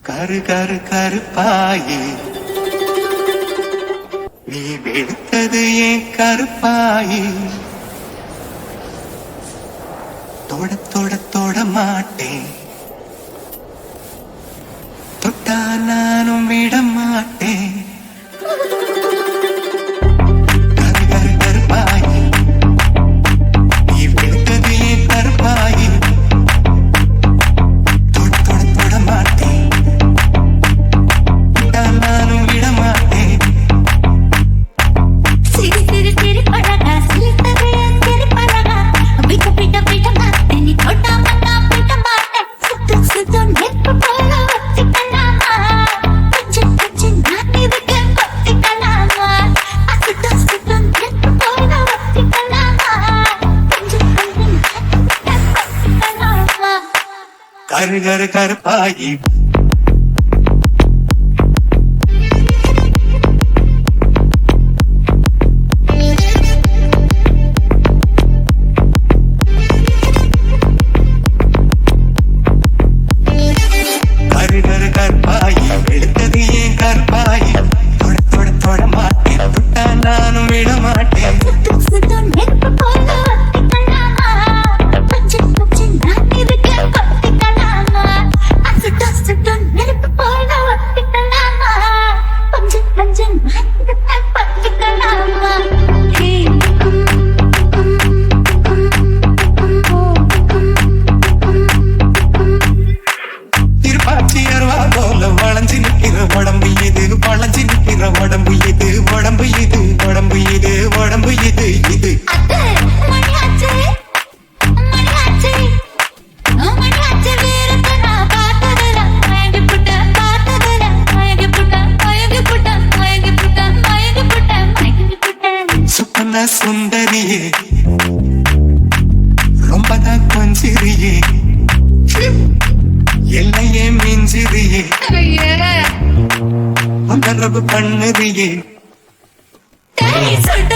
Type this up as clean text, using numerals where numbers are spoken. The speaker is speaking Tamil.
கரு கரு கருப்பாயி நீ வெளுத்தது ஏன் கருப்பாயி தொட தொட தொட மாட்டேன் தொட்டா நானும் விட மாட்டேன் கரு கரு கருப்பாயி நீ வெளுத்தது ஏன் கருப்பாயி தொட தொட தொட மாட்டேன் தொட்டா நானும் விட மாட்டேன் சிரி சிரி சிரி பழகா சிரித்தது சிரி பழகா பிட்ட பிட்ட பிட்ட மாட்டேன் நீ தொட்டா மண்ணா பிட்ட மாட்டேன் சுத்து சுத்து நெருப்பு போல ஒத்திக்கலாமா கொஞ்சம் கொஞ்சம் நான் இதுக்கு கொத்திக்கலாமா சுத்து சுத்து நெருப்பு போல ஒத்திக்கலாமா கொஞ்சம் கொஞ்சம் நான் கொத்திக்கலாமா கரு கரு கருப்பாயி கரு கரு கருப்பாயி வெளுத்தது ஏன் கருப்பாயி தொட தொட தொட மாட்டேன் தொட்டா நானும் விட மாட்டேன் சுத்து சுத்து நெருப்பு போல ஒத்திக்கலாமா கொஞ்சம் கொஞ்சம் நான் இதுக்கு கொத்திக்கலாமா சுத்து சுத்து நெருப்பு போல ஒத்திக்கலாமா கொஞ்சம் கொஞ்சம் நான் இதுக்கு கொத்திக்கலாமா திருப்பாச்சி அருவா போல வளைஞ்சு நிற்கிற உடம்பு இது வளைஞ்சு நிற்கிற உடம்பு இது உடம்பு இது உடம்பு இது உடம்பு இது இது அத்தை மணியாச்சே மணியாச்சே மணியாச்சே வீரத்தை நான் பார்த்ததில்ல மயங்கி புட்டேன் பார்த்ததில்ல மயங்கி புட்டேன் மயங்கி புட்டேன் மயங்கி புட்டேன் மயங்கி புட்டேன் மயங்கி புட்டேன் சுப்பன சுந்தரியே ரொம்ப தான் கொஞ்சிரியே எல்லையே மிஞ்சிரியே தொந்தரவு பண்ணுறியே சுட்ட